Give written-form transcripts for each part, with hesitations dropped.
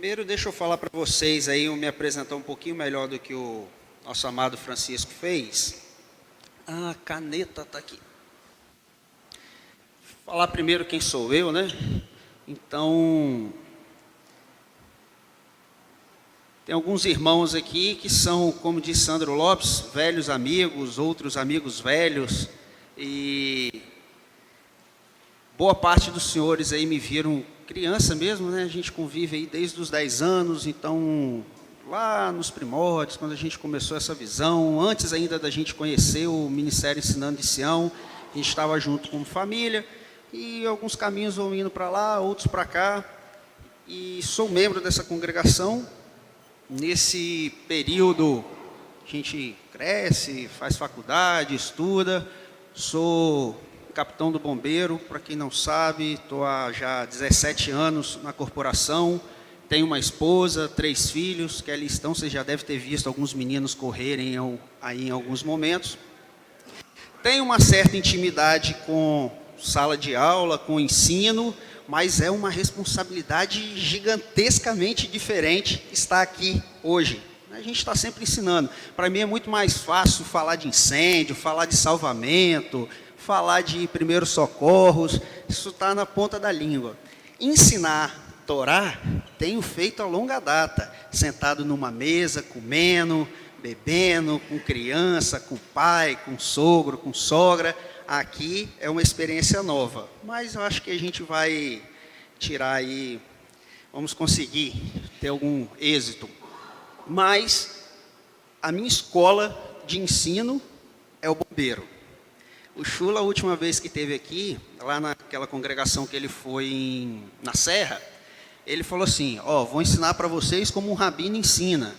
Primeiro, deixa eu falar para vocês aí, eu me apresentar um pouquinho melhor do que o nosso amado Francisco fez. A caneta está aqui. Falar primeiro quem sou eu, né? Então, tem alguns irmãos aqui que são, como disse Sandro Lopes, velhos amigos, outros amigos velhos, e boa parte dos senhores aí me viram criança mesmo, né? A gente convive aí desde os 10 anos, então, lá nos primórdios, quando a gente começou essa visão, antes ainda da gente conhecer o Ministério Ensinando de Sião, a gente estava junto como família, e alguns caminhos vão indo para lá, outros para cá, e sou membro dessa congregação. Nesse período, a gente cresce, faz faculdade, estuda, sou capitão do bombeiro, para quem não sabe, estou há já 17 anos na corporação, tenho uma esposa, 3 filhos, que ali estão, você já deve ter visto alguns meninos correrem aí em alguns momentos. Tenho uma certa intimidade com sala de aula, com ensino, mas é uma responsabilidade gigantescamente diferente estar aqui hoje. A gente está sempre ensinando. Para mim é muito mais fácil falar de incêndio, falar de salvamento, falar de primeiros socorros, isso está na ponta da língua. Ensinar Torá, tenho feito a longa data, sentado numa mesa, comendo, bebendo, com criança, com pai, com sogro, com sogra. Aqui é uma experiência nova, mas eu acho que a gente vai tirar aí, vamos conseguir ter algum êxito. Mas a minha escola de ensino é o bombeiro. O Chula, a última vez que esteve aqui, lá naquela congregação que ele foi na Serra, ele falou assim, vou ensinar para vocês como um rabino ensina.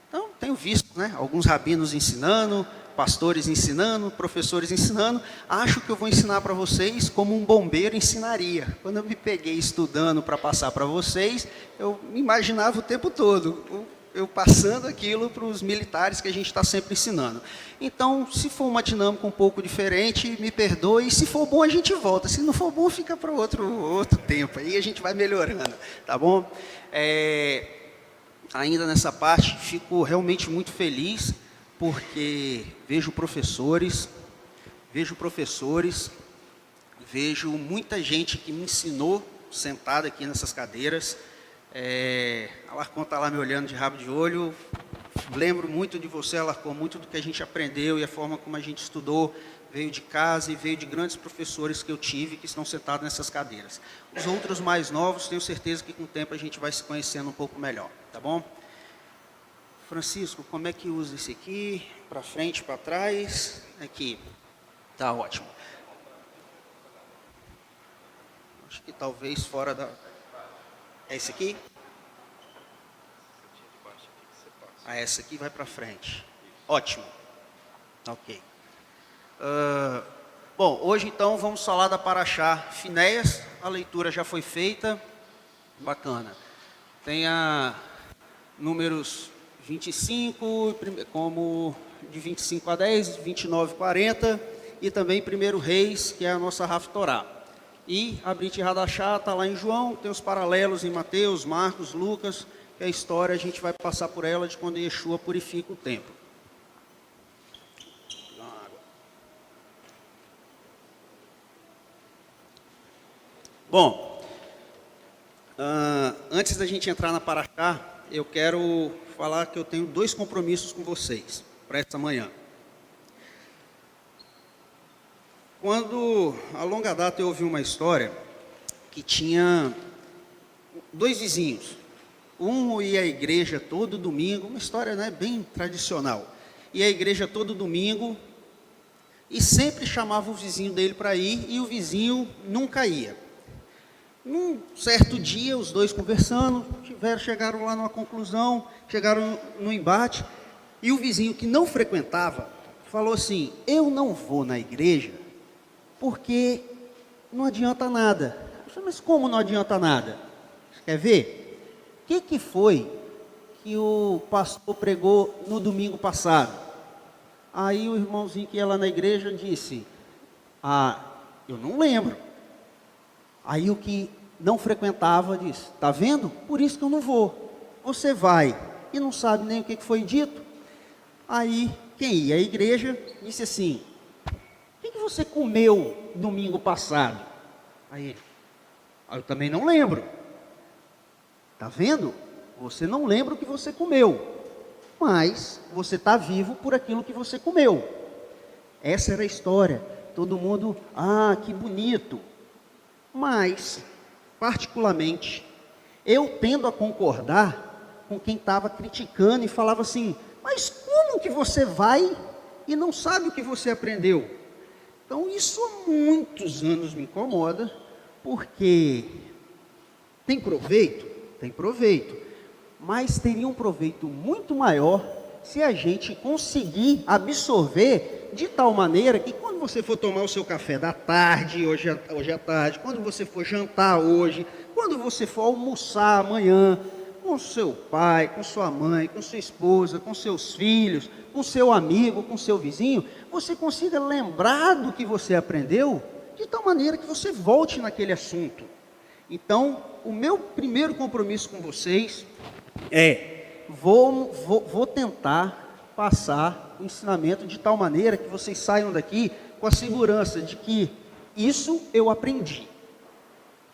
Então, tenho visto, né, alguns rabinos ensinando, pastores ensinando, professores ensinando, acho que eu vou ensinar para vocês como um bombeiro ensinaria. Quando eu me peguei estudando para passar para vocês, eu me imaginava o tempo todo, eu passando aquilo para os militares que a gente está sempre ensinando. Então, se for uma dinâmica um pouco diferente, me perdoe, e se for bom a gente volta, se não for bom fica para outro tempo, aí a gente vai melhorando, tá bom? Ainda nessa parte, fico realmente muito feliz, porque vejo professores, vejo muita gente que me ensinou, sentada aqui nessas cadeiras. Alarcon está lá me olhando de rabo de olho, lembro muito de você, Alarcon, muito do que a gente aprendeu e a forma como a gente estudou, veio de casa e veio de grandes professores que eu tive, que estão sentados nessas cadeiras. Os outros mais novos, tenho certeza que com o tempo a gente vai se conhecendo um pouco melhor, tá bom? Francisco, como é que usa esse aqui? Para frente, para trás? Aqui. Tá ótimo. Acho que talvez fora da... É esse aqui? Essa aqui vai para frente. Ótimo. Ok. Bom, hoje então vamos falar da Paraxá Finéias. A leitura já foi feita. Bacana. Tem a números 25, como de 25 a 10, 29 a 40, e também 1 Reis, que é a nossa Haftorá. E a Brit Hadashá está lá em João, tem os paralelos em Mateus, Marcos, Lucas, que é a história, a gente vai passar por ela de quando Yeshua purifica o templo. Bom, antes da gente entrar na Paraxá, eu quero falar que eu tenho 2 compromissos com vocês para esta manhã. Quando, a longa data, eu ouvi uma história que tinha 2 vizinhos. Um ia à igreja todo domingo, uma história, né, bem tradicional. Ia à igreja todo domingo e sempre chamava o vizinho dele para ir e o vizinho nunca ia. Num certo dia, os 2 conversando, chegaram lá numa conclusão, chegaram no embate, e o vizinho que não frequentava falou assim, eu não vou na igreja porque não adianta nada. Eu falei, mas como não adianta nada? Você quer ver? O que foi que o pastor pregou no domingo passado? Aí o irmãozinho que ia lá na igreja disse, eu não lembro. Aí o que não frequentava disse, está vendo? Por isso que eu não vou. você vai e não sabe nem o que foi dito. Aí, quem ia à igreja disse assim: o que você comeu domingo passado? Aí, eu também não lembro. Tá vendo? Você não lembra o que você comeu, mas você está vivo por aquilo que você comeu. Essa era a história. Todo mundo, que bonito. Mas, particularmente, eu tendo a concordar com quem estava criticando e falava assim: mas como que você vai e não sabe o que você aprendeu? Então isso há muitos anos me incomoda, porque tem proveito? Tem proveito, mas teria um proveito muito maior se a gente conseguir absorver de tal maneira que quando você for tomar o seu café da tarde, hoje à tarde, quando você for jantar hoje, quando você for almoçar amanhã, com seu pai, com sua mãe, com sua esposa, com seus filhos, com seu amigo, com seu vizinho, você consiga lembrar do que você aprendeu, de tal maneira que você volte naquele assunto. Então, o meu primeiro compromisso com vocês é, vou tentar passar o ensinamento de tal maneira que vocês saiam daqui com a segurança de que isso eu aprendi.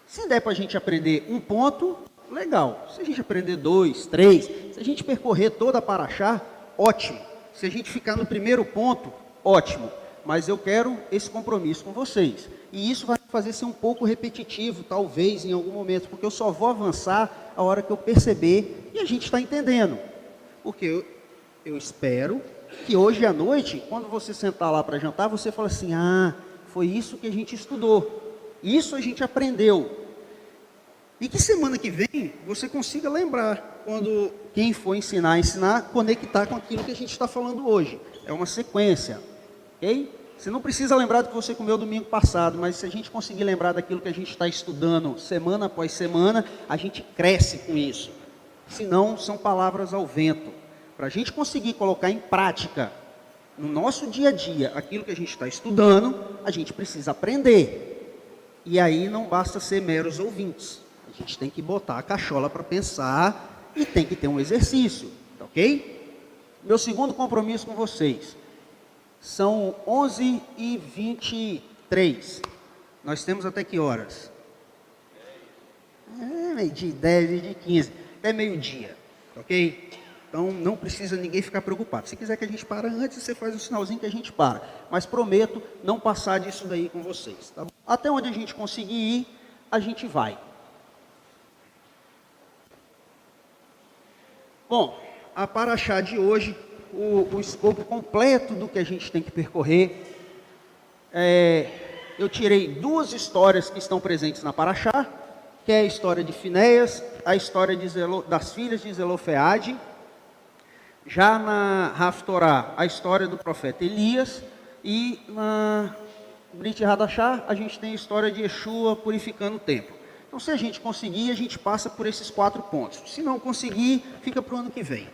Se der para a gente aprender um ponto, legal. Se a gente aprender 2, 3, se a gente percorrer toda a Paraxá, ótimo. Se a gente ficar no primeiro ponto, ótimo. Mas eu quero esse compromisso com vocês. E isso vai fazer ser um pouco repetitivo, talvez, em algum momento, porque eu só vou avançar a hora que eu perceber e a gente está entendendo. Porque eu espero que hoje à noite, quando você sentar lá para jantar, você fala assim: foi isso que a gente estudou, isso a gente aprendeu. E que semana que vem você consiga lembrar, quando quem for ensinar, conectar com aquilo que a gente está falando hoje. É uma sequência, ok? Você não precisa lembrar do que você comeu domingo passado, mas se a gente conseguir lembrar daquilo que a gente está estudando semana após semana, a gente cresce com isso. Senão, são palavras ao vento. Para a gente conseguir colocar em prática, no nosso dia a dia, aquilo que a gente está estudando, a gente precisa aprender. E aí não basta ser meros ouvintes. A gente tem que botar a cachola para pensar e tem que ter um exercício, tá ok? Meu segundo compromisso com vocês. São 11h23. Nós temos até que horas? Meio-dia 10, meio-dia 15, até meio-dia, ok? Então não precisa ninguém ficar preocupado. Se quiser que a gente para antes, você faz um sinalzinho que a gente para. Mas prometo não passar disso daí com vocês, tá bom? Até onde a gente conseguir ir, a gente vai. Bom, a Paraxá de hoje, o escopo completo do que a gente tem que percorrer, eu tirei 2 histórias que estão presentes na Paraxá, que é a história de Finéias, a história das filhas de Zelofeade. Já na Haftorá, a história do profeta Elias, e na Brit Hadashah, a gente tem a história de Yeshua purificando o templo. Então, se a gente conseguir, a gente passa por esses 4 pontos. Se não conseguir, fica para o ano que vem.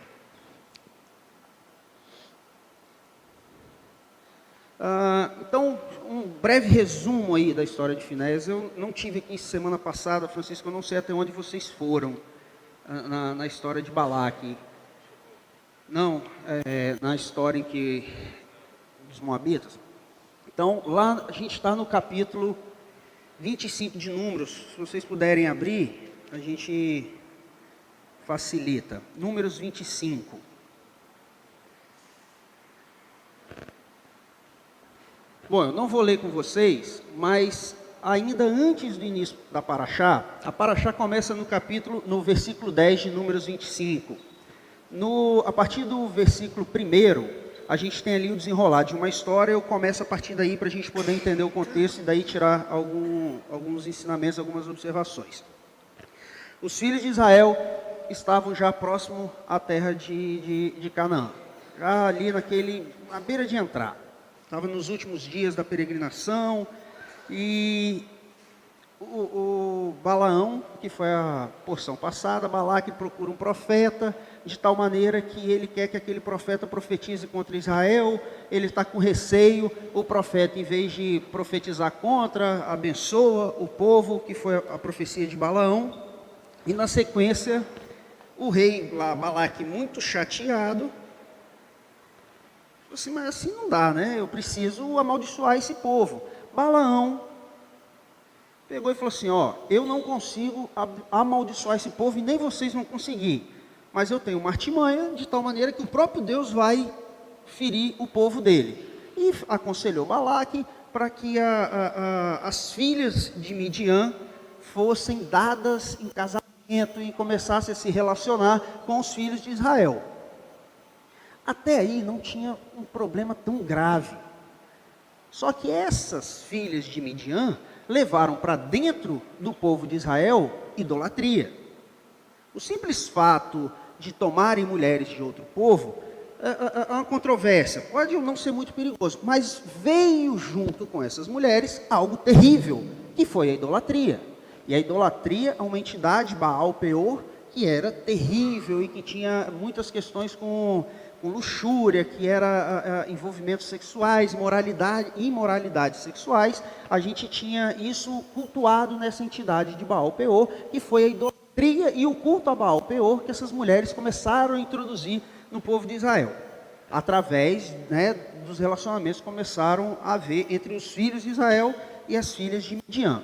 Então, um breve resumo aí da história de Finéias. Eu não tive aqui semana passada, Francisco, eu não sei até onde vocês foram na história de Balaque. Não, na história em que dos Moabitas. Então, lá a gente está no capítulo 25 de Números. Se vocês puderem abrir, a gente facilita. Números 25. Bom, eu não vou ler com vocês, mas ainda antes do início da Paraxá, a Paraxá começa no versículo 10 de Números 25. A partir do versículo 1, a gente tem ali o desenrolar de uma história. Eu começo a partir daí para a gente poder entender o contexto e daí tirar alguns ensinamentos, algumas observações. Os filhos de Israel estavam já próximo à terra de Canaã, já ali na beira de entrar. Estava nos últimos dias da peregrinação, e o Balaão, que foi a porção passada, Balaque procura um profeta, de tal maneira que ele quer que aquele profeta profetize contra Israel. Ele está com receio. O profeta, em vez de profetizar contra, abençoa o povo, que foi a profecia de Balaão. E na sequência, O rei lá, Balaque, muito chateado, falou assim, mas assim não dá, né? Eu preciso amaldiçoar esse povo. Balaão pegou e falou assim, ó, eu não consigo amaldiçoar esse povo e nem vocês vão conseguir. Mas eu tenho uma artimanha de tal maneira que o próprio Deus vai ferir o povo dele. E aconselhou Balaque para que as filhas de Midian fossem dadas em casamento e começassem a se relacionar com os filhos de Israel. Até aí não tinha um problema tão grave. Só que essas filhas de Midian levaram para dentro do povo de Israel idolatria. O simples fato de tomarem mulheres de outro povo é uma controvérsia, pode não ser muito perigoso, mas veio junto com essas mulheres algo terrível, que foi a idolatria. E a idolatria é uma entidade, Baal Peor, que era terrível e que tinha muitas questões com luxúria, que era envolvimentos sexuais, imoralidades sexuais. A gente tinha isso cultuado nessa entidade de Baal Peor, que foi a idolatria e o culto a Baal Peor que essas mulheres começaram a introduzir no povo de Israel, através, né, dos relacionamentos que começaram a haver entre os filhos de Israel e as filhas de Midian.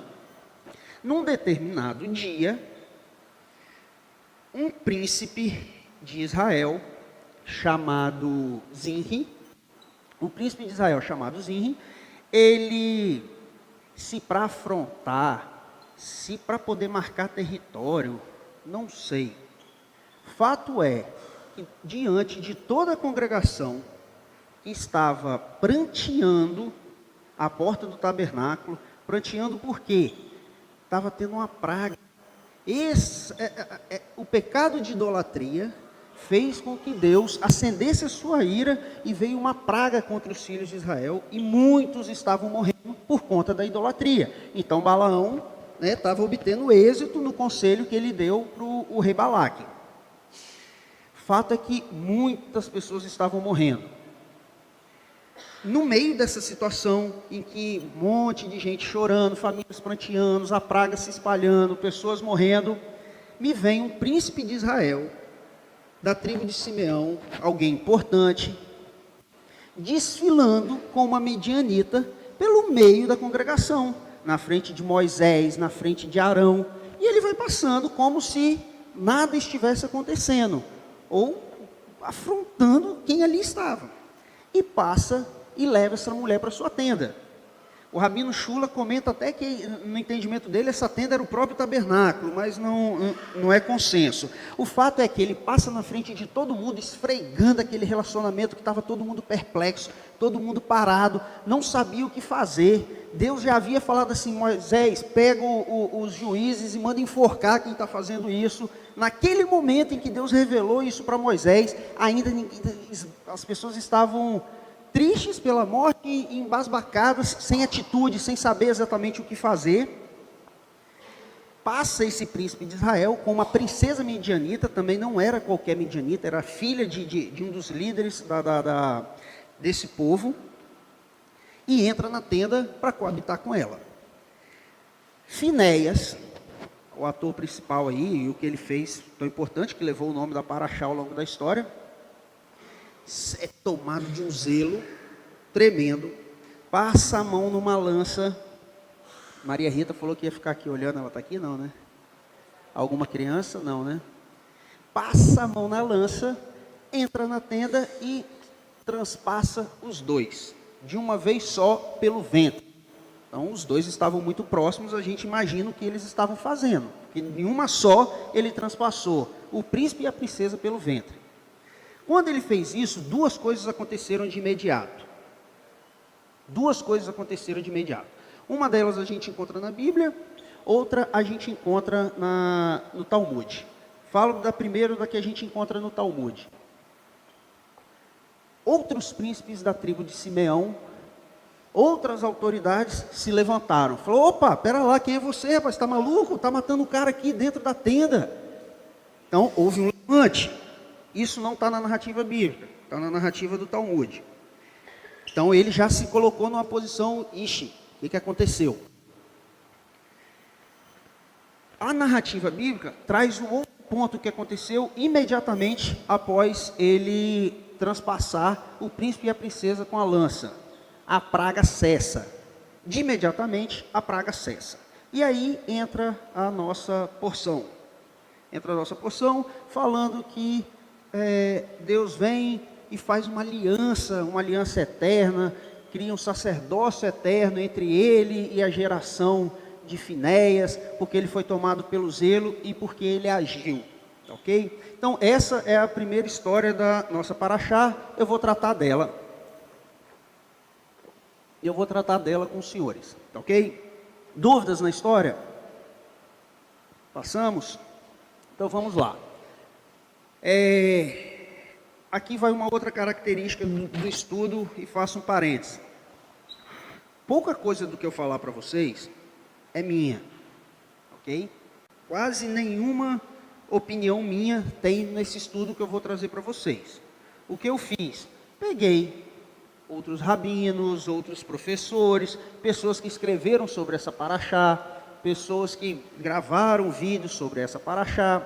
Num determinado dia, um príncipe de Israel, chamado Zinri, ele, se para afrontar, se para poder marcar território, não sei. Fato é que diante de toda a congregação que estava pranteando à porta do tabernáculo, pranteando por quê? Estava tendo uma praga. O pecado de idolatria fez com que Deus acendesse a sua ira e veio uma praga contra os filhos de Israel e muitos estavam morrendo por conta da idolatria. Então Balaão estava obtendo êxito no conselho que ele deu para o rei Balaque. Fato é que muitas pessoas estavam morrendo. No meio dessa situação em que um monte de gente chorando, famílias pranteando, a praga se espalhando, pessoas morrendo, me vem um príncipe de Israel, da tribo de Simeão, alguém importante, desfilando com uma midianita pelo meio da congregação, na frente de Moisés, na frente de Arão, e ele vai passando como se nada estivesse acontecendo, ou afrontando quem ali estava, e passa e leva essa mulher para sua tenda. O Rabino Shula comenta até que, no entendimento dele, essa tenda era o próprio tabernáculo, mas não é consenso. O fato é que ele passa na frente de todo mundo, esfregando aquele relacionamento que estava todo mundo perplexo, todo mundo parado, não sabia o que fazer. Deus já havia falado assim, Moisés, pega os juízes e manda enforcar quem está fazendo isso. Naquele momento em que Deus revelou isso para Moisés, ainda as pessoas estavam tristes pela morte e embasbacadas, sem atitude, sem saber exatamente o que fazer. Passa esse príncipe de Israel com uma princesa midianita, também não era qualquer midianita, era filha de um dos líderes desse povo, e entra na tenda para coabitar com ela. Finéias, o ator principal aí, e o que ele fez tão importante, que levou o nome da Paraxá ao longo da história, é tomado de um zelo tremendo, passa a mão numa lança. Maria Rita falou que ia ficar aqui olhando, ela está aqui não, né? Alguma criança? Não, né? Passa a mão na lança, entra na tenda e transpassa os dois, de uma vez só pelo ventre. Então os dois estavam muito próximos, a gente imagina o que eles estavam fazendo, porque em uma só ele transpassou o príncipe e a princesa pelo ventre. Quando ele fez isso, duas coisas aconteceram de imediato. Uma delas a gente encontra na Bíblia, outra a gente encontra no Talmud. Falo da primeira, da que a gente encontra no Talmud. Outros príncipes da tribo de Simeão, outras autoridades se levantaram. Falou, opa, pera lá, quem é você, rapaz? Está maluco? Está matando um cara aqui dentro da tenda. Então, houve um levante. Isso não está na narrativa bíblica, está na narrativa do Talmud. Então ele já se colocou numa posição, ixi, o que aconteceu? A narrativa bíblica traz um outro ponto que aconteceu imediatamente após ele transpassar o príncipe e a princesa com a lança. A praga cessa. De imediatamente, a praga cessa. E aí entra a nossa porção. Entra a nossa porção falando que Deus vem e faz uma aliança eterna, cria um sacerdócio eterno entre ele e a geração de Finéias, porque ele foi tomado pelo zelo e porque ele agiu, ok? Então essa é a primeira história da nossa paraxá, eu vou tratar dela. Eu vou tratar dela com os senhores, ok? Dúvidas na história? Passamos? Então vamos lá. Aqui vai uma outra característica do estudo e faço um parênteses. Pouca coisa do que eu falar para vocês é minha, ok? Quase nenhuma opinião minha tem nesse estudo que eu vou trazer para vocês. O que eu fiz? Peguei outros rabinos, outros professores, pessoas que escreveram sobre essa paraxá, pessoas que gravaram vídeos sobre essa paraxá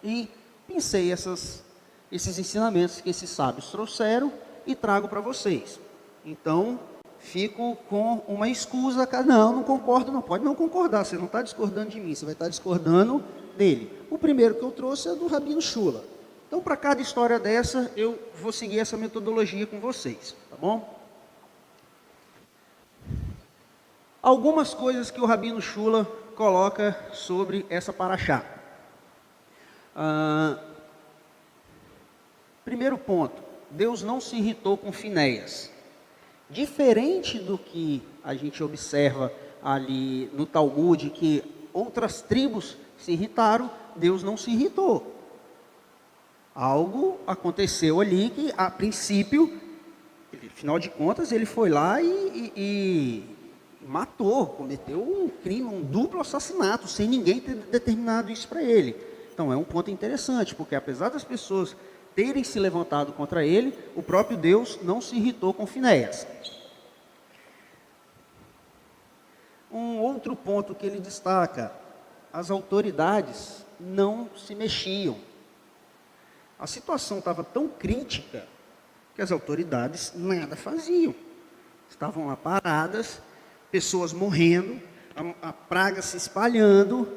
e pensei esses ensinamentos que esses sábios trouxeram e trago para vocês. Então, fico com uma escusa, não concordo, não pode não concordar, você não está discordando de mim, você vai estar discordando dele. O primeiro que eu trouxe é do Rabino Shula. Então, para cada história dessa, eu vou seguir essa metodologia com vocês, tá bom? Algumas coisas que o Rabino Shula coloca sobre essa paraxá. Primeiro ponto, Deus não se irritou com Finéias. Diferente do que a gente observa ali no Talmud, que outras tribos se irritaram, Deus não se irritou. Algo aconteceu ali que, a princípio, afinal de contas, ele foi lá e matou, cometeu um crime, um duplo assassinato, sem ninguém ter determinado isso para ele. Então é um ponto interessante, porque apesar das pessoas terem se levantado contra ele, o próprio Deus não se irritou com Finéias. Um outro ponto que ele destaca, as autoridades não se mexiam. A situação estava tão crítica que as autoridades nada faziam. Estavam lá paradas, pessoas morrendo, a praga se espalhando.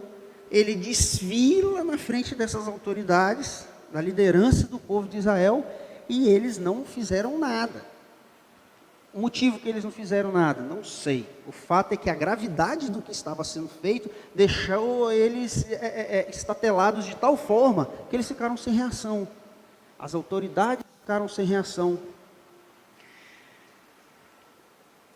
Ele desfila na frente dessas autoridades, da liderança do povo de Israel, e eles não fizeram nada. O motivo que eles não fizeram nada, não sei. O fato é que a gravidade do que estava sendo feito deixou eles estatelados de tal forma que eles ficaram sem reação. As autoridades ficaram sem reação.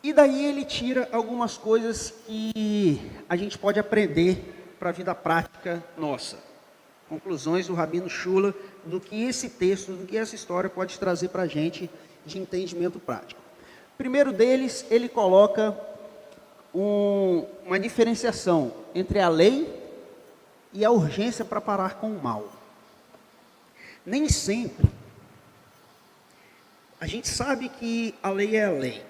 E daí ele tira algumas coisas que a gente pode aprender para a vida prática nossa. Conclusões do Rabino Shula, do que esse texto, do que essa história pode trazer para a gente de entendimento prático. Primeiro deles, ele coloca uma diferenciação entre a lei e a urgência para parar com o mal. Nem sempre. A gente sabe que a lei é a lei.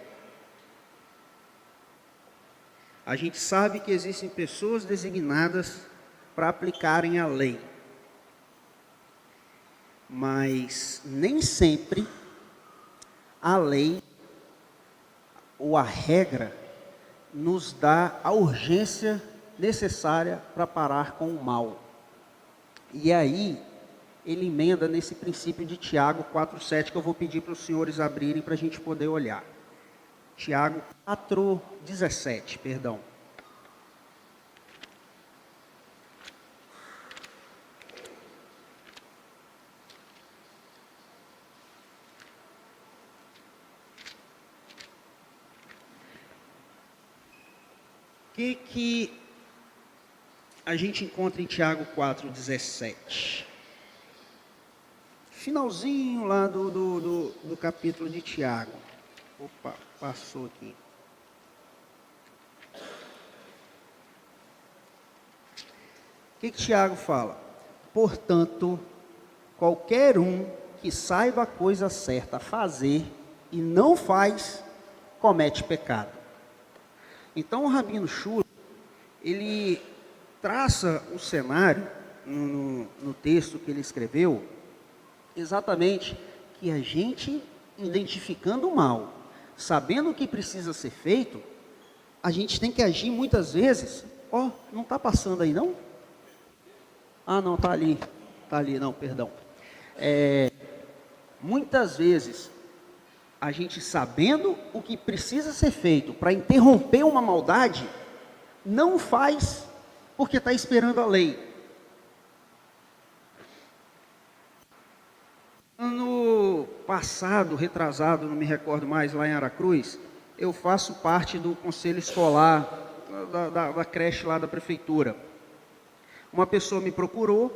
A gente sabe que existem pessoas designadas para aplicarem a lei. Mas nem sempre a lei ou a regra nos dá a urgência necessária para parar com o mal. E aí, ele emenda nesse princípio de Tiago 4,7, que eu vou pedir para os senhores abrirem para a gente poder olhar. Tiago 4,17, perdão. O que a gente encontra em Tiago 4,17? Finalzinho lá do capítulo de Tiago. Opa, passou aqui. O que Tiago fala? Portanto, qualquer um que saiba a coisa certa a fazer e não faz, comete pecado. Então o Rabino Shula, ele traça o cenário no texto que ele escreveu, exatamente que a gente, identificando o mal, sabendo o que precisa ser feito, a gente tem que agir muitas vezes. Não está passando aí não? Não, está ali, não, perdão. Muitas vezes, a gente sabendo o que precisa ser feito para interromper uma maldade, não faz porque está esperando a lei. Ano passado, retrasado, não me recordo mais, lá em Aracruz, eu faço parte do conselho escolar da creche lá da prefeitura. Uma pessoa me procurou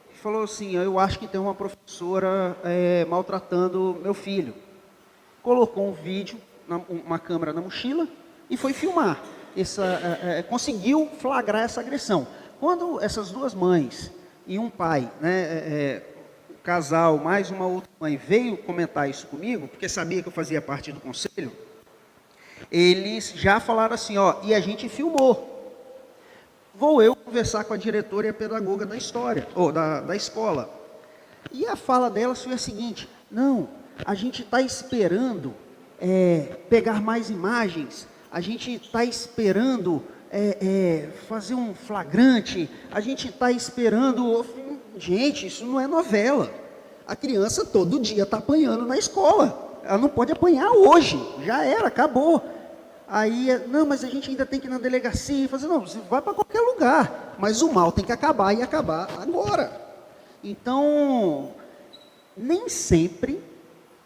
e falou assim: eu acho que tem uma professora maltratando meu filho. Colocou um vídeo, uma câmera na mochila e foi filmar. Conseguiu flagrar essa agressão. Quando essas duas mães e um pai, o casal mais uma outra mãe veio comentar isso comigo, porque sabia que eu fazia parte do conselho, eles já falaram assim, e a gente filmou. Vou eu conversar com a diretora e a pedagoga da história, da escola. E a fala delas foi a seguinte: não, a gente está esperando pegar mais imagens, a gente está esperando fazer um flagrante, a gente está esperando... Gente, isso não é novela. A criança todo dia está apanhando na escola. Ela não pode apanhar hoje, já era, acabou. Aí, não, mas a gente ainda tem que ir na delegacia e fazer, não, você vai para qualquer lugar, mas o mal tem que acabar e acabar agora. Então, nem sempre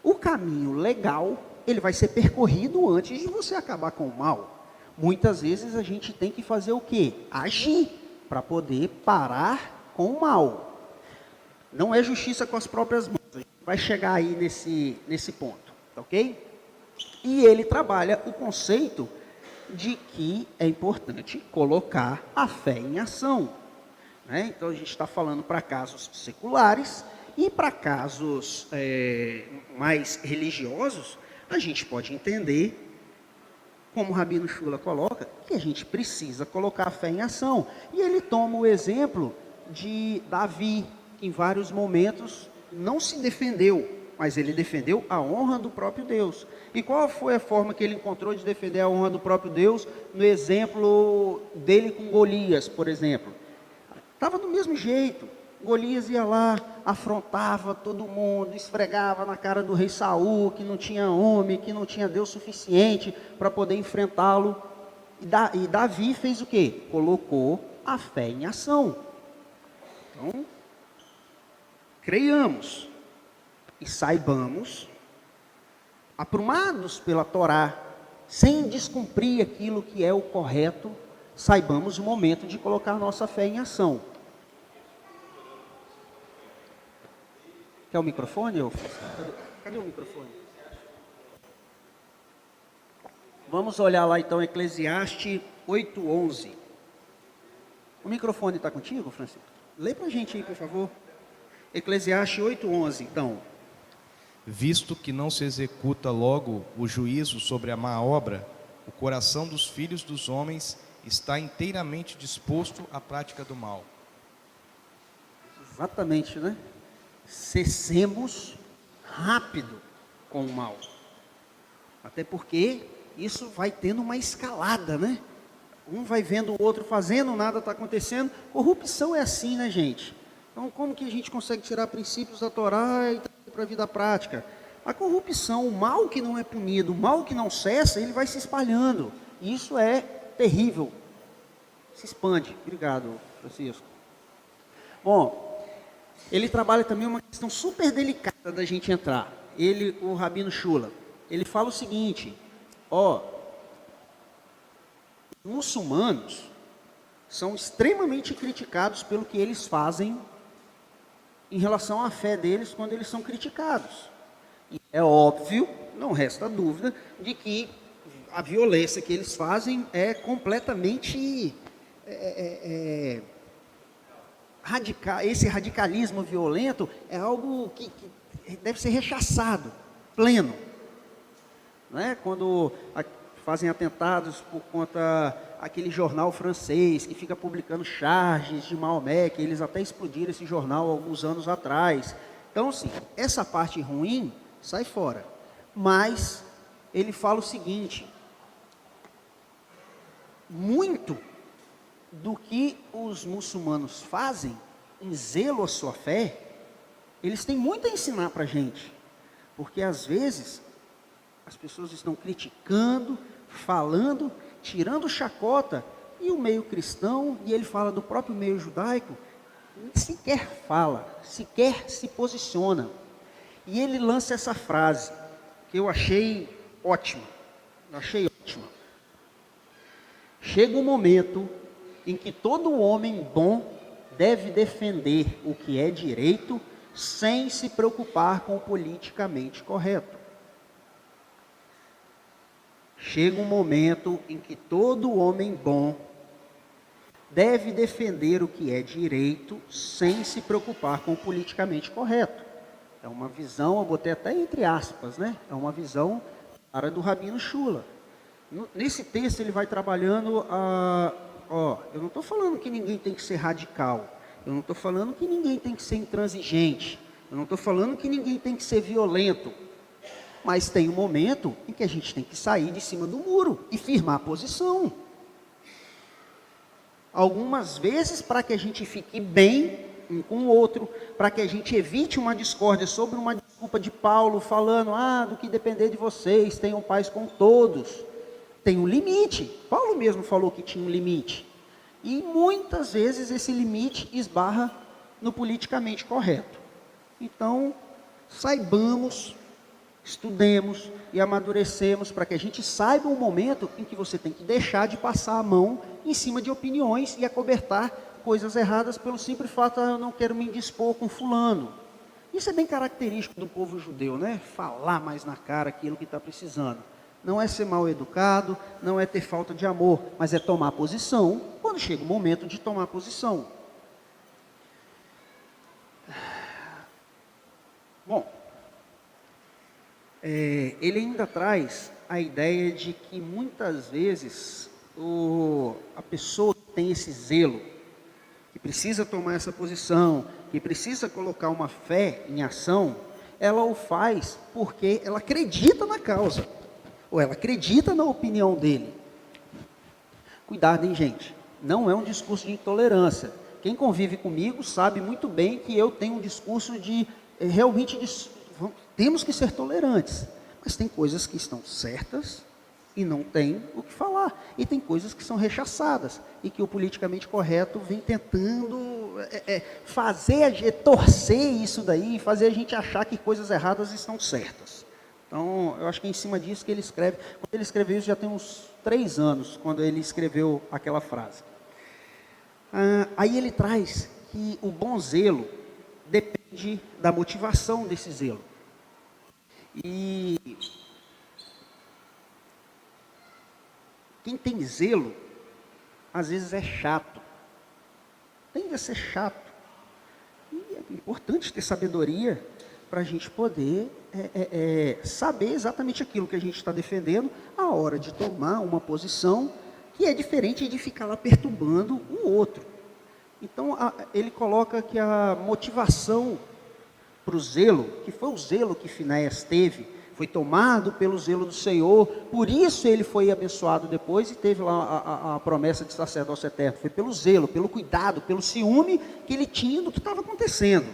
o caminho legal, ele vai ser percorrido antes de você acabar com o mal. Muitas vezes a gente tem que fazer o quê? Agir, para poder parar com o mal. Não é justiça com as próprias mãos, a gente vai chegar aí nesse ponto, tá ok? E ele trabalha o conceito de que é importante colocar a fé em ação. Então, a gente está falando para casos seculares e para casos mais religiosos, a gente pode entender, como o Rabino Shula coloca, que a gente precisa colocar a fé em ação. E ele toma o exemplo de Davi, que em vários momentos não se defendeu, mas ele defendeu a honra do próprio Deus. E qual foi a forma que ele encontrou de defender a honra do próprio Deus? No exemplo dele com Golias, por exemplo. Estava do mesmo jeito. Golias ia lá, afrontava todo mundo, esfregava na cara do rei Saul, que não tinha homem, que não tinha Deus suficiente para poder enfrentá-lo. E Davi fez o quê? Colocou a fé em ação. Então, creiamos e saibamos, aprumados pela Torá, sem descumprir aquilo que é o correto, saibamos o momento de colocar nossa fé em ação. Quer o microfone? Cadê o microfone? Vamos olhar lá então Eclesiastes 8:11. O microfone está contigo, Francisco? Lê para a gente aí, por favor. Eclesiastes 8:11, então. Visto que não se executa logo o juízo sobre a má obra, o coração dos filhos dos homens está inteiramente disposto à prática do mal. Exatamente, né? Cessemos rápido com o mal. Até porque isso vai tendo uma escalada, né? Um vai vendo o outro fazendo, nada está acontecendo. Corrupção é assim, né, gente? Então, como que a gente consegue tirar princípios da Torá e trazer para a vida prática? A corrupção, o mal que não é punido, o mal que não cessa, ele vai se espalhando. E isso é terrível. Se expande. Obrigado, Francisco. Bom, ele trabalha também uma questão super delicada da gente entrar. O Rabino Shula, ele fala o seguinte: os muçulmanos são extremamente criticados pelo que eles fazem em relação à fé deles quando eles são criticados. E é óbvio, não resta dúvida, de que a violência que eles fazem é completamente radical. Esse radicalismo violento é algo que deve ser rechaçado, pleno. Quando fazem atentados por conta aquele jornal francês que fica publicando charges de Maomé, que eles até explodiram esse jornal alguns anos atrás. Então, assim, essa parte ruim sai fora. Mas ele fala o seguinte: muito do que os muçulmanos fazem em zelo à sua fé, eles têm muito a ensinar para a gente. Porque às vezes as pessoas estão criticando, falando, tirando chacota, e o meio cristão, e ele fala do próprio meio judaico, sequer fala, sequer se posiciona. E ele lança essa frase, que eu achei ótima. Chega um momento em que todo homem bom deve defender o que é direito, sem se preocupar com o politicamente correto. Chega um momento em que todo homem bom deve defender o que é direito, sem se preocupar com o politicamente correto. É uma visão, eu botei até entre aspas, né? É uma visão clara do Rabino Shula. Nesse texto ele vai trabalhando eu não estou falando que ninguém tem que ser radical, eu não estou falando que ninguém tem que ser intransigente, eu não estou falando que ninguém tem que ser violento, mas tem um momento em que a gente tem que sair de cima do muro e firmar a posição. Algumas vezes para que a gente fique bem um com o outro, para que a gente evite uma discórdia sobre uma desculpa de Paulo falando, do que depender de vocês, tenham paz com todos. Tem um limite. Paulo mesmo falou que tinha um limite. E muitas vezes esse limite esbarra no politicamente correto. Então, saibamos, estudemos e amadurecemos para que a gente saiba o momento em que você tem que deixar de passar a mão em cima de opiniões e acobertar coisas erradas pelo simples fato de eu não quero me indispor com fulano. Isso é bem característico do povo judeu, né? Falar mais na cara aquilo que está precisando. Não é ser mal educado, não é ter falta de amor, mas é tomar posição quando chega o momento de tomar posição. Bom, ele ainda traz a ideia de que muitas vezes a pessoa que tem esse zelo, que precisa tomar essa posição, que precisa colocar uma fé em ação, ela o faz porque ela acredita na causa, ou ela acredita na opinião dele. Cuidado, hein, gente? Não é um discurso de intolerância. Quem convive comigo sabe muito bem que eu tenho um discurso de temos que ser tolerantes, mas tem coisas que estão certas e não tem o que falar, e tem coisas que são rechaçadas e que o politicamente correto vem tentando torcer isso daí, fazer a gente achar que coisas erradas estão certas. Então, eu acho que é em cima disso que ele escreve. Quando ele escreveu isso, já tem uns 3 anos, quando ele escreveu aquela frase. Aí ele traz que o bom zelo depende da motivação desse zelo. E quem tem zelo, às vezes é chato. Tende a ser chato. E é importante ter sabedoria para a gente poder saber exatamente aquilo que a gente está defendendo, a hora de tomar uma posição que é diferente de ficar lá perturbando o outro. Então, ele coloca que a motivação para o zelo, que foi o zelo que Finéias teve, foi tomado pelo zelo do Senhor, por isso ele foi abençoado depois e teve lá a promessa de sacerdócio eterno. Foi pelo zelo, pelo cuidado, pelo ciúme que ele tinha do que estava acontecendo.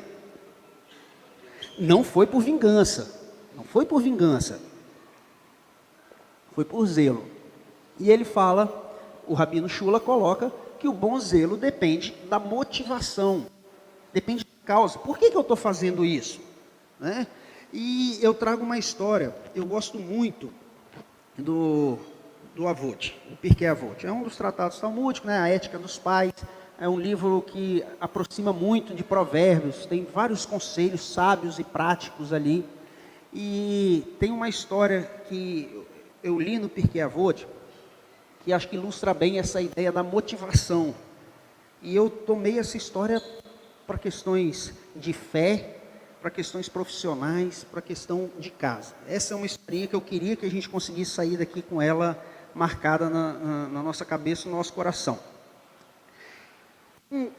Não foi por vingança, foi por zelo. E ele fala, o Rabino Shula coloca que o bom zelo depende da motivação, depende da causa. Por que eu estou fazendo isso? Né? E eu trago uma história, eu gosto muito do Avot, do Pirkei Avot. É um dos tratados talmúdicos, né? A Ética dos Pais. É um livro que aproxima muito de provérbios, tem vários conselhos sábios e práticos ali. E tem uma história que eu li no Pirkei Avot, que acho que ilustra bem essa ideia da motivação. E eu tomei essa história para questões de fé, para questões profissionais, para questão de casa. Essa é uma historinha que eu queria que a gente conseguisse sair daqui com ela marcada na nossa cabeça, no nosso coração.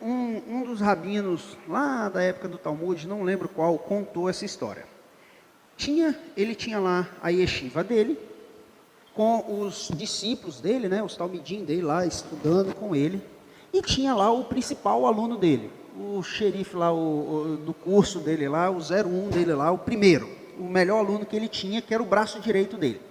Um dos rabinos, lá da época do Talmud, não lembro qual, contou essa história. Ele tinha lá a yeshiva dele, com os discípulos dele, né, os talmidim dele lá, estudando com ele, e tinha lá o principal aluno dele, o xerife lá, do curso dele lá, o 01 dele lá, o primeiro, o melhor aluno que ele tinha, que era o braço direito dele.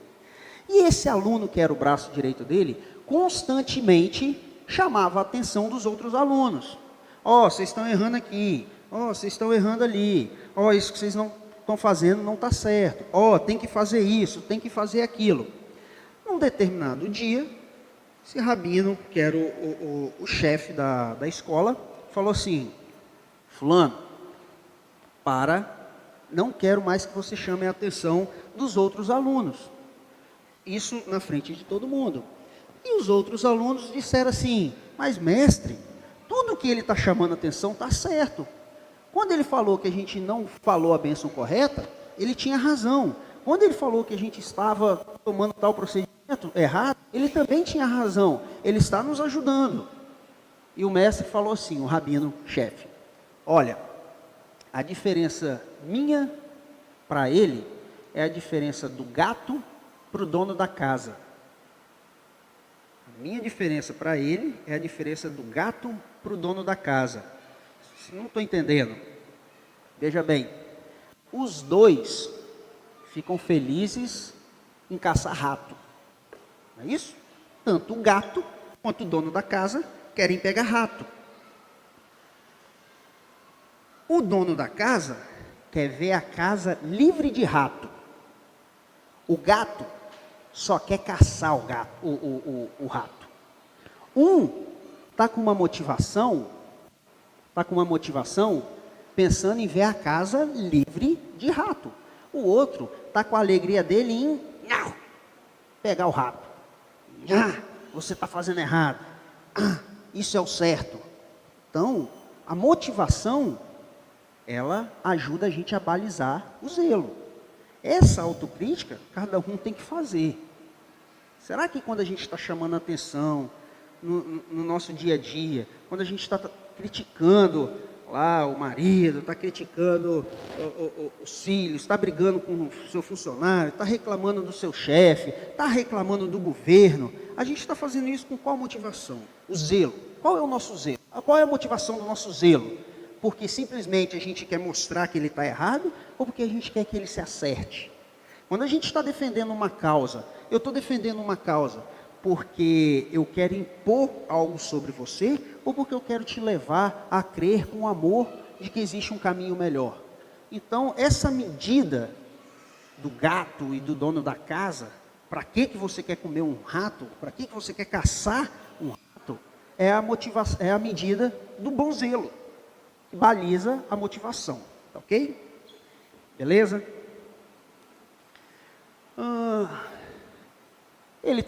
E esse aluno que era o braço direito dele, constantemente chamava a atenção dos outros alunos. Ó, vocês estão errando aqui, ó, vocês estão errando ali, ó, isso que vocês não estão fazendo não está certo, ó, tem que fazer isso, tem que fazer aquilo. Num determinado dia, esse rabino, que era o chefe da escola, falou assim: fulano, não quero mais que você chame a atenção dos outros alunos. Isso na frente de todo mundo. E os outros alunos disseram assim: mas mestre, tudo que ele está chamando a atenção está certo. Quando ele falou que a gente não falou a bênção correta, ele tinha razão. Quando ele falou que a gente estava tomando tal procedimento errado, ele também tinha razão. Ele está nos ajudando. E o mestre falou assim, o rabino chefe: olha, a diferença minha para ele é a diferença do gato para o dono da casa. A minha diferença para ele é a diferença do gato para o dono da casa. Não estou entendendo. Veja bem, os dois ficam felizes em caçar rato. Não é isso? Tanto o gato quanto o dono da casa querem pegar rato. O dono da casa quer ver a casa livre de rato. O gato só quer caçar o rato. Um está com uma motivação pensando em ver a casa livre de rato. O outro está com a alegria dele em pegar o rato. Você está fazendo errado. Isso é o certo. Então, a motivação, ela ajuda a gente a balizar o zelo. Essa autocrítica, cada um tem que fazer. Será que quando a gente está chamando a atenção no nosso dia a dia, quando a gente está criticando lá o marido, está criticando os filhos, está brigando com o seu funcionário, está reclamando do seu chefe, está reclamando do governo, a gente está fazendo isso com qual motivação? O zelo. Qual é o nosso zelo? Qual é a motivação do nosso zelo? Porque simplesmente a gente quer mostrar que ele está errado ou porque a gente quer que ele se acerte? Quando a gente está defendendo uma causa, eu estou defendendo uma causa porque eu quero impor algo sobre você ou porque eu quero te levar a crer com amor de que existe um caminho melhor? Então, essa medida do gato e do dono da casa, para que você quer comer um rato? Para que você quer caçar um rato? É a medida do bom zelo, que baliza a motivação, tá ok? Beleza? Ele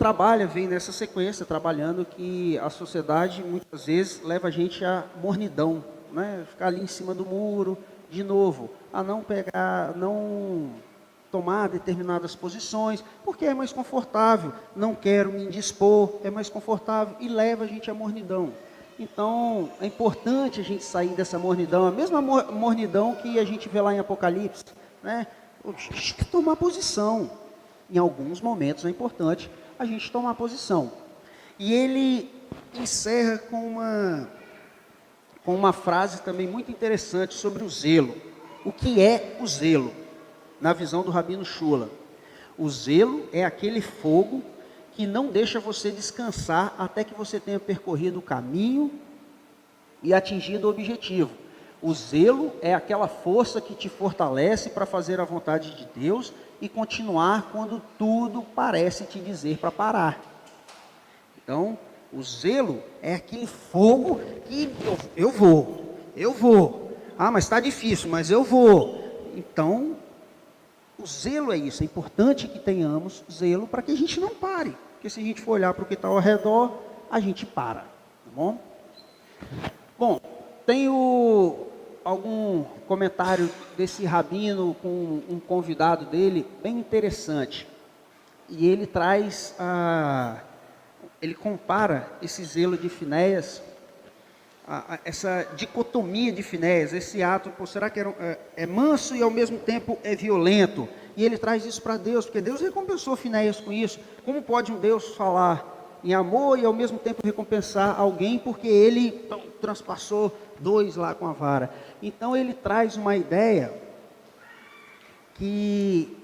vem nessa sequência, trabalhando que a sociedade muitas vezes leva a gente à mornidão, né? Ficar ali em cima do muro, de novo, a não tomar determinadas posições, porque é mais confortável, não quero me indispor, é mais confortável, e leva a gente à mornidão. Então, é importante a gente sair dessa mornidão, a mesma mornidão que a gente vê lá em Apocalipse, né? A gente tem que tomar posição. Em alguns momentos é importante a gente tomar posição. E ele encerra com uma frase também muito interessante sobre o zelo. O que é o zelo? Na visão do Rabino Shula, o zelo é aquele fogo que não deixa você descansar até que você tenha percorrido o caminho e atingido o objetivo. O zelo é aquela força que te fortalece para fazer a vontade de Deus e continuar quando tudo parece te dizer para parar. Então, o zelo é aquele fogo que eu vou. Ah, mas está difícil, mas eu vou. Então, o zelo é isso. É importante que tenhamos zelo para que a gente não pare. Porque se a gente for olhar para o que está ao redor, a gente para. Tá bom? Bom, tenho algum comentário desse rabino com um convidado dele, bem interessante. E ele traz ele compara esse zelo de Finéias, essa dicotomia de Finéias, esse ato, pô, será que é manso e ao mesmo tempo é violento? E ele traz isso para Deus, porque Deus recompensou Finéias com isso. Como pode um Deus falar em amor e ao mesmo tempo recompensar alguém, porque ele transpassou 2 lá com a vara? Então ele traz uma ideia que...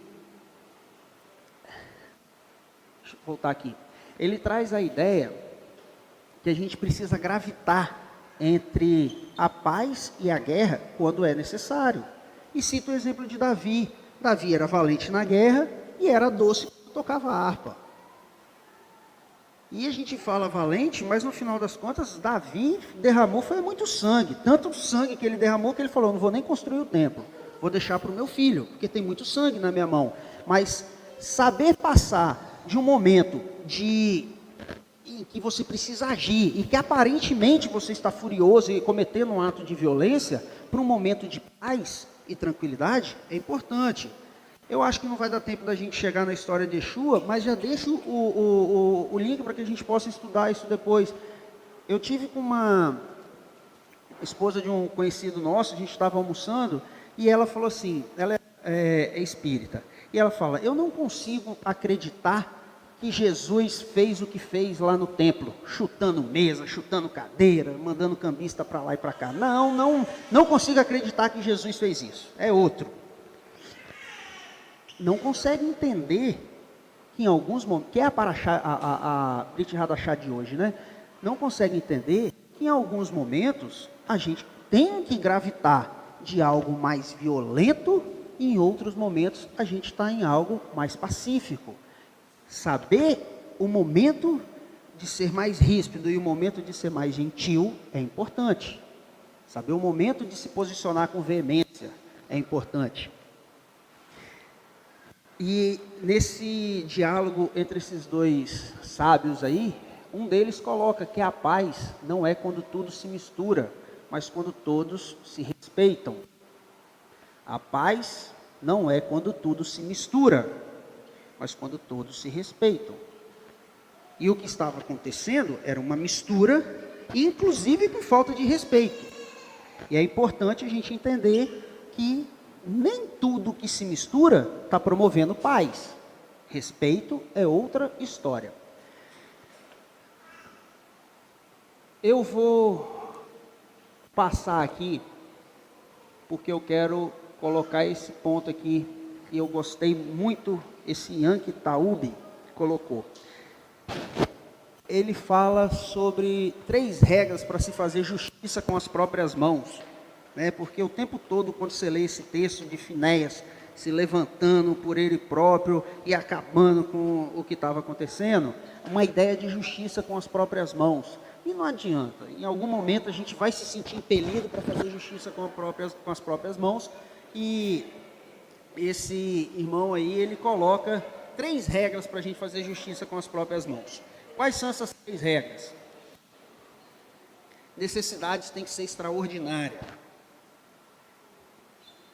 Deixa eu voltar aqui. Ele traz a ideia que a gente precisa gravitar entre a paz e a guerra quando é necessário. E cito o exemplo de Davi. Davi era valente na guerra e era doce quando tocava harpa. E a gente fala valente, mas no final das contas, Davi derramou foi muito sangue. Tanto sangue que ele derramou que ele falou, não vou nem construir o templo, vou deixar para o meu filho, porque tem muito sangue na minha mão. Mas saber passar de um momento em que você precisa agir, e que aparentemente você está furioso e cometendo um ato de violência, para um momento de paz e tranquilidade, é importante. Eu acho que não vai dar tempo da gente chegar na história de Yeshua, mas já deixo o link para que a gente possa estudar isso depois. Eu tive com uma esposa de um conhecido nosso, a gente estava almoçando, e ela falou assim, ela é espírita, e ela fala, eu não consigo acreditar que Jesus fez o que fez lá no templo, chutando mesa, chutando cadeira, mandando cambista para lá e para cá. Não consigo acreditar que Jesus fez isso. É outro. Não consegue entender que em alguns momentos, que é a Brit Hadashah de hoje, né? Não consegue entender que em alguns momentos a gente tem que gravitar de algo mais violento e em outros momentos a gente está em algo mais pacífico. Saber o momento de ser mais ríspido e o momento de ser mais gentil é importante. Saber o momento de se posicionar com veemência é importante. E nesse diálogo entre esses 2 sábios aí, um deles coloca que a paz não é quando tudo se mistura, mas quando todos se respeitam. A paz não é quando tudo se mistura, mas quando todos se respeitam. E o que estava acontecendo era uma mistura, inclusive com falta de respeito. E é importante a gente entender que nem tudo que se mistura está promovendo paz. Respeito é outra história. Eu vou passar aqui, porque eu quero colocar esse ponto aqui, e eu gostei muito, esse Yankee Taube colocou. Ele fala sobre 3 regras para se fazer justiça com as próprias mãos. Né? Porque o tempo todo, quando você lê esse texto de Finéias, se levantando por ele próprio e acabando com o que estava acontecendo, uma ideia de justiça com as próprias mãos. E não adianta, em algum momento a gente vai se sentir impelido para fazer justiça com as próprias mãos, e esse irmão aí, ele coloca 3 regras para a gente fazer justiça com as próprias mãos. Quais são essas 3 regras? Necessidades têm que ser extraordinárias.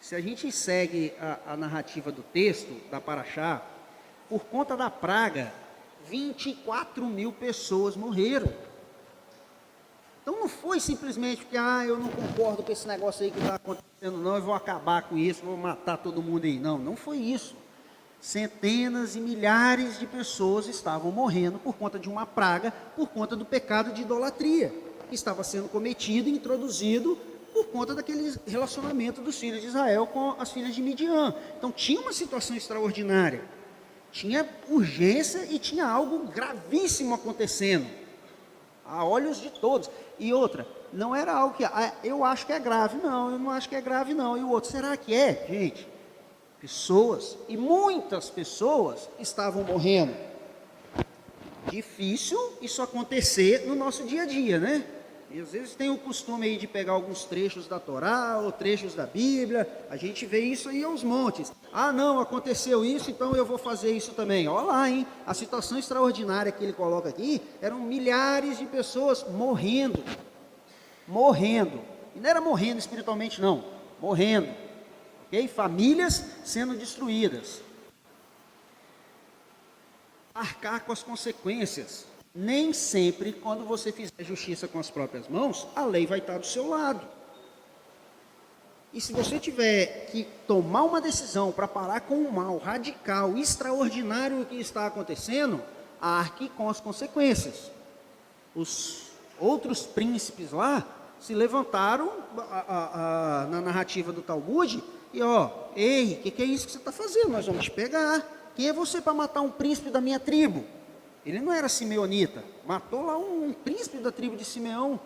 Se a gente segue a narrativa do texto, da Paraxá, por conta da praga, 24.000 pessoas morreram. Então não foi simplesmente porque, eu não concordo com esse negócio aí que está acontecendo, não, eu vou acabar com isso, vou matar todo mundo aí. Não foi isso. Centenas e milhares de pessoas estavam morrendo por conta de uma praga, por conta do pecado de idolatria, que estava sendo cometido e introduzido por conta daquele relacionamento dos filhos de Israel com as filhas de Midian. Então tinha uma situação extraordinária, tinha urgência e tinha algo gravíssimo acontecendo, a olhos de todos. E outra, não era algo que, eu acho que é grave, não, eu não acho que é grave não, e o outro, será que é? Gente, pessoas, e muitas pessoas estavam morrendo. Difícil isso acontecer no nosso dia a dia, né? E às vezes tem o costume aí de pegar alguns trechos da Torá ou trechos da Bíblia, a gente vê isso aí aos montes. Não, aconteceu isso, então eu vou fazer isso também. Olha lá, hein? A situação extraordinária que ele coloca aqui, eram milhares de pessoas morrendo. E não era morrendo espiritualmente não, morrendo. Okay? Famílias sendo destruídas. Arcar com as consequências. Nem sempre, quando você fizer justiça com as próprias mãos, a lei vai estar do seu lado. E se você tiver que tomar uma decisão para parar com o mal radical, extraordinário que está acontecendo, arque com as consequências. Os outros príncipes lá se levantaram na narrativa do Talmud e ei, o que é isso que você está fazendo? Nós vamos te pegar. Quem é você para matar um príncipe da minha tribo? Ele não era simeonita, matou lá um príncipe da tribo de Simeão.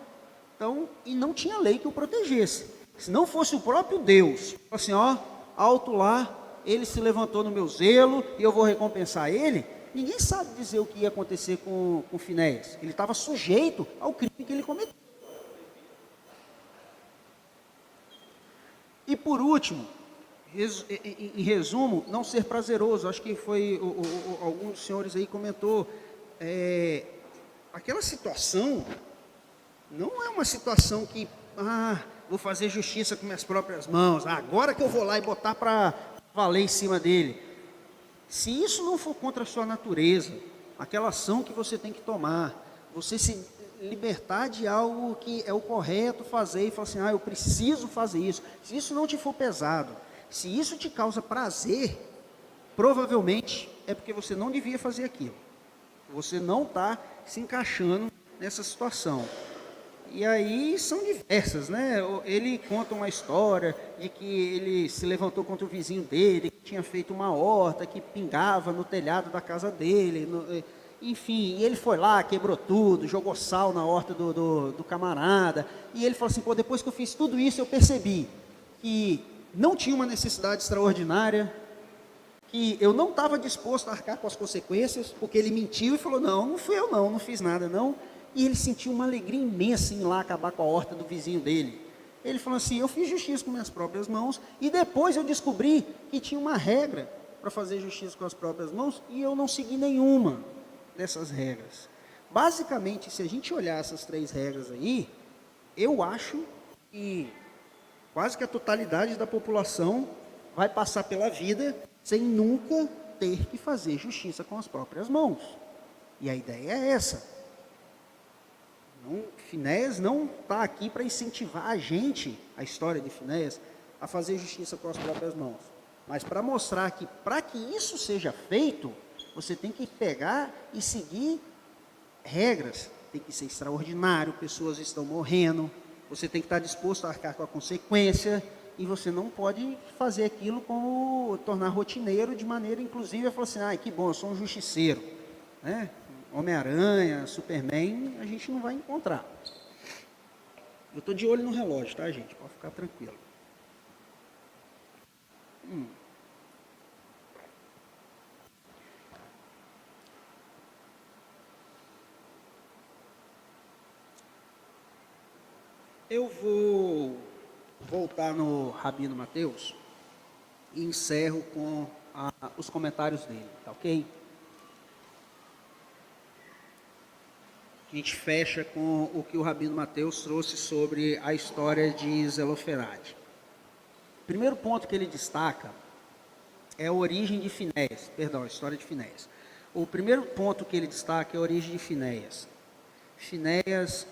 Então, e não tinha lei que o protegesse. Se não fosse o próprio Deus, assim, alto lá, ele se levantou no meu zelo e eu vou recompensar ele. Ninguém sabe dizer o que ia acontecer com Finéias. Ele estava sujeito ao crime que ele cometeu. E por último, em resumo, não ser prazeroso. Acho que foi algum dos senhores aí comentou. Aquela situação não é uma situação que vou fazer justiça com minhas próprias mãos, agora que eu vou lá e botar para valer em cima dele. Se isso não for contra a sua natureza, aquela ação que você tem que tomar, você se libertar de algo que é o correto fazer e falar assim, eu preciso fazer isso. Se isso não te for pesado, se isso te causa prazer, provavelmente é porque você não devia fazer aquilo. Você não está se encaixando nessa situação. E aí são diversas, né? Ele conta uma história de que ele se levantou contra o vizinho dele, que tinha feito uma horta que pingava no telhado da casa dele. Enfim, e ele foi lá, quebrou tudo, jogou sal na horta do camarada. E ele falou assim, depois que eu fiz tudo isso, eu percebi que não tinha uma necessidade extraordinária, que eu não estava disposto a arcar com as consequências, porque ele mentiu e falou, não fui eu não fiz nada não. E ele sentiu uma alegria imensa em ir lá acabar com a horta do vizinho dele. Ele falou assim, eu fiz justiça com minhas próprias mãos, e depois eu descobri que tinha uma regra para fazer justiça com as próprias mãos, e eu não segui nenhuma dessas regras. Basicamente, se a gente olhar essas 3 regras aí, eu acho que quase que a totalidade da população vai passar pela vida sem nunca ter que fazer justiça com as próprias mãos. E a ideia é essa. Finéias não está aqui para incentivar a gente, a história de Finéias, a fazer justiça com as próprias mãos. Mas para mostrar que, para que isso seja feito, você tem que pegar e seguir regras. Tem que ser extraordinário, pessoas estão morrendo, você tem que estar disposto a arcar com a consequência, e você não pode fazer aquilo como tornar rotineiro, de maneira, inclusive, a falar assim, que bom, eu sou um justiceiro, né? Homem-Aranha, Superman, a gente não vai encontrar. Eu estou de olho no relógio, tá, gente? Pode ficar tranquilo. Eu vou voltar no Rabino Mateus e encerro com os comentários dele, tá ok? A gente fecha com o que o Rabino Mateus trouxe sobre a história de Zeloferade. O primeiro ponto que ele destaca é a origem de Finéias, a história de Finéias. O primeiro ponto que ele destaca é a origem de Finéias. Finéias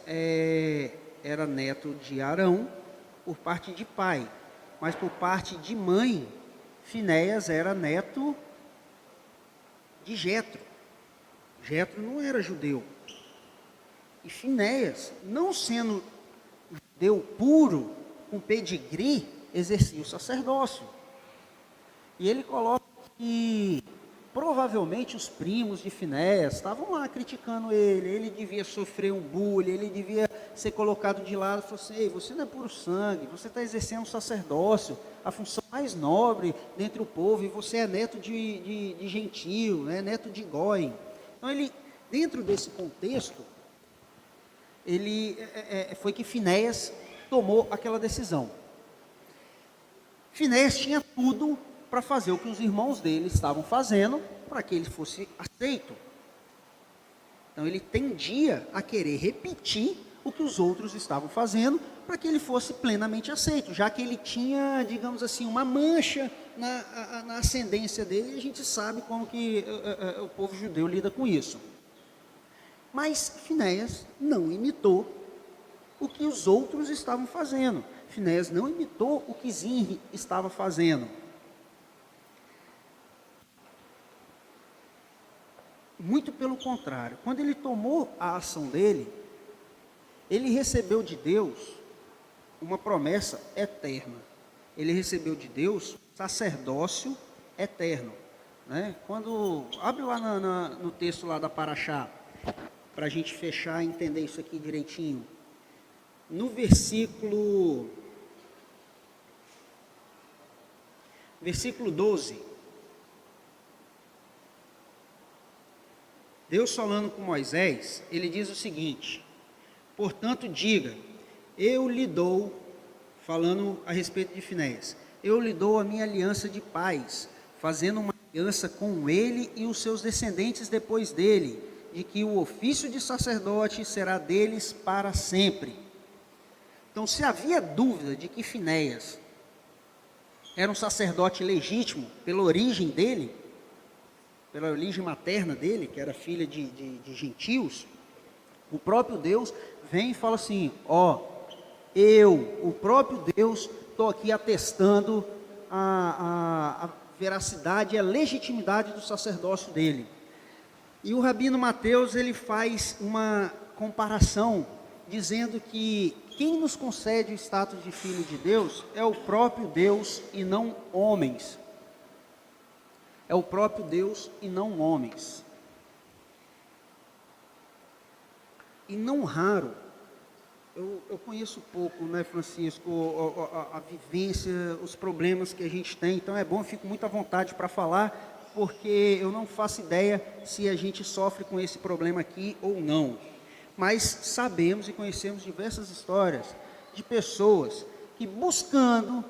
era neto de Arão por parte de pai, mas por parte de mãe, Finéias era neto de Jetro. Jetro não era judeu. E Finéias, não sendo judeu puro, com pedigree, exercia o sacerdócio. E ele coloca que provavelmente os primos de Finéias estavam lá criticando ele devia sofrer um bullying, ele devia ser colocado de lado, falou assim, ei, você não é puro sangue, você está exercendo o sacerdócio, a função mais nobre dentre o povo, e você é neto de gentio, né, neto de Goi. Então ele, dentro desse contexto, foi que Finéias tomou aquela decisão. Finéias tinha tudo para fazer o que os irmãos dele estavam fazendo, para que ele fosse aceito. Então ele tendia a querer repetir o que os outros estavam fazendo, para que ele fosse plenamente aceito, já que ele tinha, digamos assim, uma mancha na ascendência dele, e a gente sabe como que o povo judeu lida com isso. Mas Finéias não imitou o que os outros estavam fazendo. Finéias não imitou o que Zinri estava fazendo. Muito pelo contrário. Quando ele tomou a ação dele, ele recebeu de Deus uma promessa eterna. Ele recebeu de Deus sacerdócio eterno. Né? Quando abre lá no texto lá da Paraxá, para a gente fechar e entender isso aqui direitinho. No versículo 12, Deus falando com Moisés, ele diz o seguinte: portanto diga, eu lhe dou, falando a respeito de Finéias, eu lhe dou a minha aliança de paz, fazendo uma aliança com ele e os seus descendentes depois dele, de que o ofício de sacerdote será deles para sempre. Então, se havia dúvida de que Finéias era um sacerdote legítimo pela origem dele, pela origem materna dele, que era filha de gentios, o próprio Deus vem e fala assim: ó, o próprio Deus, estou aqui atestando a veracidade e a legitimidade do sacerdócio dele. E o Rabino Mateus, ele faz uma comparação, dizendo que quem nos concede o status de filho de Deus é o próprio Deus e não homens. É o próprio Deus e não homens. E não raro, eu conheço pouco, né, Francisco, a vivência, os problemas que a gente tem, então é bom, eu fico muito à vontade para falar, porque eu não faço ideia se a gente sofre com esse problema aqui ou não. Mas sabemos e conhecemos diversas histórias de pessoas que buscando,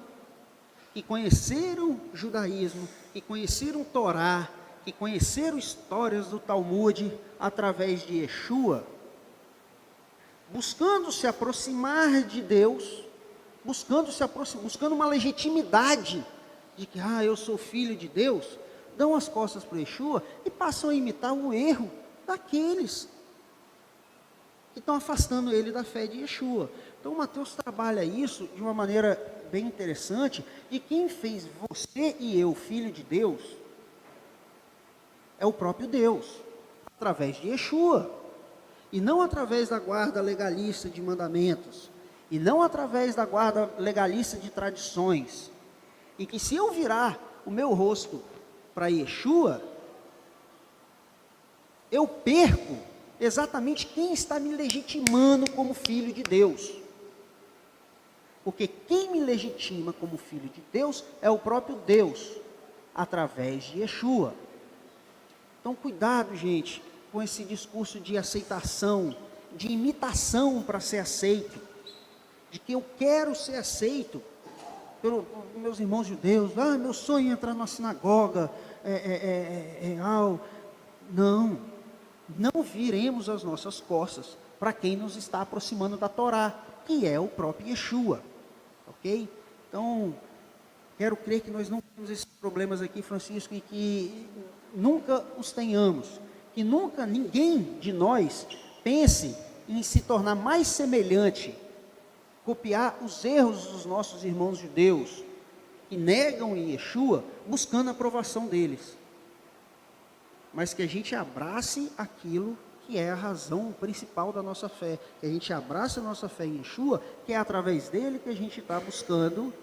que conheceram o judaísmo, que conheceram o Torá, que conheceram histórias do Talmud através de Yeshua, buscando se aproximar de Deus, buscando uma legitimidade de que, eu sou filho de Deus, dão as costas para Yeshua e passam a imitar o erro daqueles que estão afastando ele da fé de Yeshua. Então, Mateus trabalha isso de uma maneira bem interessante, e quem fez você e eu filho de Deus é o próprio Deus, através de Yeshua, e não através da guarda legalista de mandamentos, e não através da guarda legalista de tradições, e que se eu virar o meu rosto para Yeshua, eu perco exatamente quem está me legitimando como filho de Deus. Porque quem me legitima como filho de Deus é o próprio Deus, através de Yeshua. Então, cuidado, gente, com esse discurso de aceitação, de imitação para ser aceito, de que eu quero ser aceito pelos meus irmãos judeus. Meu sonho é entrar na sinagoga, não viremos as nossas costas para quem nos está aproximando da Torá, que é o próprio Yeshua, ok? Então, quero crer que nós não temos esses problemas aqui, Francisco, e que nunca os tenhamos, que nunca ninguém de nós pense em se tornar mais semelhante, copiar os erros dos nossos irmãos judeus, que negam em Yeshua, buscando a aprovação deles, mas que a gente abrace aquilo que é a razão principal da nossa fé, que a gente abrace a nossa fé em Yeshua, que é através dele que a gente está buscando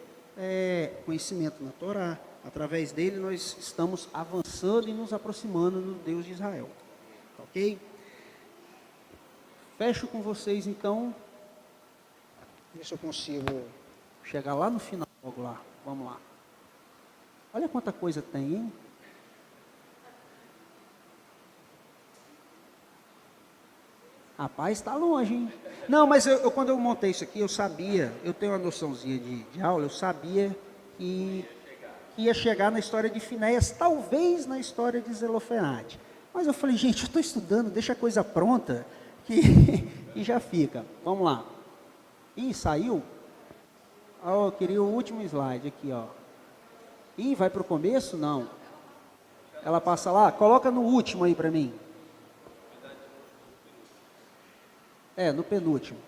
conhecimento na Torá, através dele nós estamos avançando e nos aproximando do Deus de Israel, ok? Fecho com vocês então, ver se eu consigo chegar lá no final, logo lá, vamos lá. Olha quanta coisa tem, hein? Rapaz, está longe, hein? Não, mas quando eu montei isso aqui, eu sabia, eu tenho uma noçãozinha de aula, eu sabia que ia chegar na história de Finéias, talvez na história de Zelofeade. Mas eu falei, gente, eu estou estudando, deixa a coisa pronta, que já fica. Vamos lá. Ih, saiu? Eu queria o último slide aqui, ó. Ih, vai para o começo? Não. Ela passa lá? Coloca no último aí para mim. No penúltimo.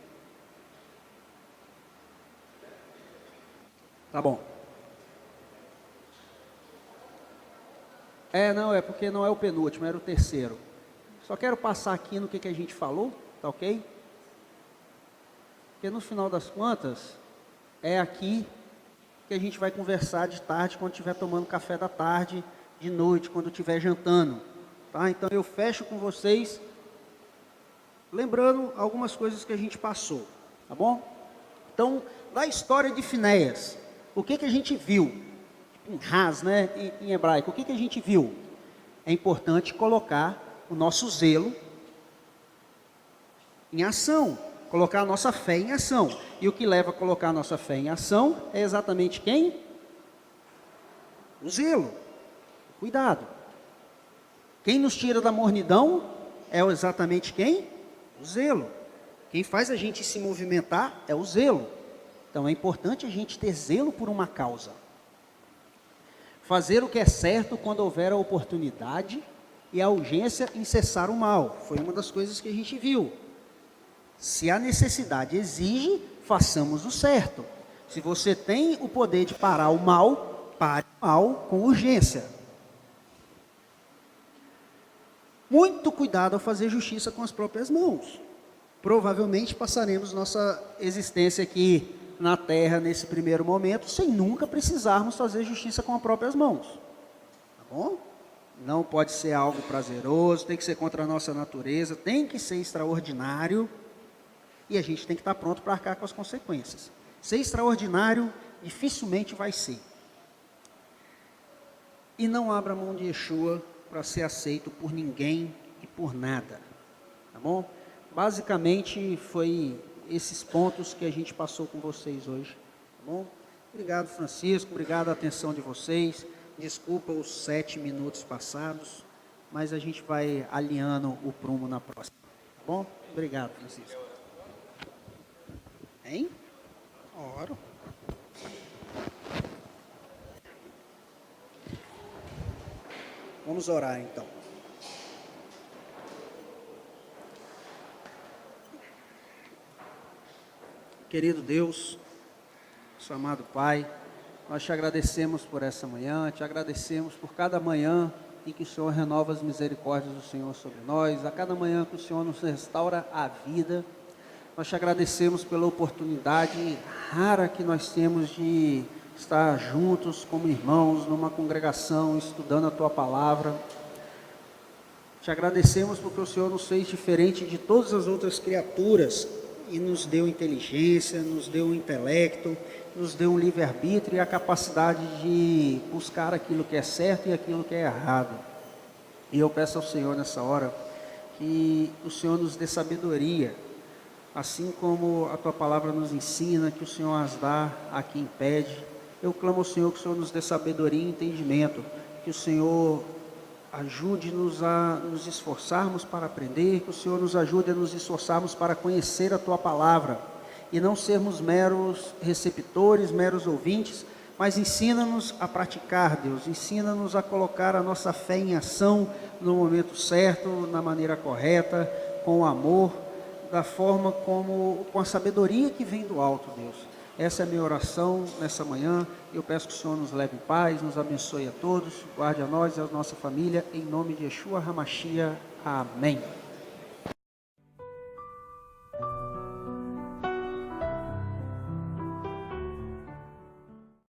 Tá bom. Não, é porque não é o penúltimo, era o terceiro. Só quero passar aqui no que a gente falou, tá ok? Porque no final das contas, é aqui que a gente vai conversar de tarde, quando estiver tomando café da tarde, de noite, quando estiver jantando. Tá? Então eu fecho com vocês, lembrando algumas coisas que a gente passou, tá bom? Então, da história de Finéias, o que a gente viu? Em Ras, né, em hebraico, o que a gente viu? É importante colocar o nosso zelo em ação, colocar a nossa fé em ação. E o que leva a colocar a nossa fé em ação é exatamente quem? O zelo, o cuidado. Quem nos tira da mornidão é exatamente quem? O zelo. Quem faz a gente se movimentar é o zelo. Então é importante a gente ter zelo por uma causa. Fazer o que é certo quando houver a oportunidade e a urgência em cessar o mal. Foi uma das coisas que a gente viu. Se a necessidade exige, façamos o certo. Se você tem o poder de parar o mal, pare o mal com urgência. Muito cuidado ao fazer justiça com as próprias mãos. Provavelmente passaremos nossa existência aqui na terra nesse primeiro momento, sem nunca precisarmos fazer justiça com as próprias mãos. Tá bom? Não pode ser algo prazeroso, tem que ser contra a nossa natureza, tem que ser extraordinário, e a gente tem que estar pronto para arcar com as consequências. Ser extraordinário dificilmente vai ser. E não abra mão de Yeshua para ser aceito por ninguém e por nada. Tá bom? Basicamente foi esses pontos que a gente passou com vocês hoje, tá bom? Obrigado, Francisco, obrigado a atenção de vocês, desculpa os 7 minutos passados, mas a gente vai alinhando o prumo na próxima, tá bom? Obrigado, Francisco. Hein? Oro. Vamos orar então. Querido Deus, nosso amado Pai, nós te agradecemos por essa manhã, te agradecemos por cada manhã em que o Senhor renova as misericórdias do Senhor sobre nós, a cada manhã que o Senhor nos restaura a vida. Nós te agradecemos pela oportunidade rara que nós temos de estar juntos como irmãos, numa congregação, estudando a Tua Palavra. Te agradecemos porque o Senhor nos fez diferente de todas as outras criaturas, e nos deu inteligência, nos deu um intelecto, nos deu um livre-arbítrio e a capacidade de buscar aquilo que é certo e aquilo que é errado. E eu peço ao Senhor nessa hora que o Senhor nos dê sabedoria, assim como a Tua Palavra nos ensina, que o Senhor as dá a quem pede. Eu clamo ao Senhor que o Senhor nos dê sabedoria e entendimento, que o Senhor ajude-nos a nos esforçarmos para aprender, que o Senhor nos ajude a nos esforçarmos para conhecer a Tua Palavra e não sermos meros receptores, meros ouvintes, mas ensina-nos a praticar, Deus, ensina-nos a colocar a nossa fé em ação no momento certo, na maneira correta, com o amor, da forma como, com a sabedoria que vem do alto, Deus. Essa é a minha oração nessa manhã. Eu peço que o Senhor nos leve em paz, nos abençoe a todos, guarde a nós e a nossa família, em nome de Yeshua HaMashiach. Amém.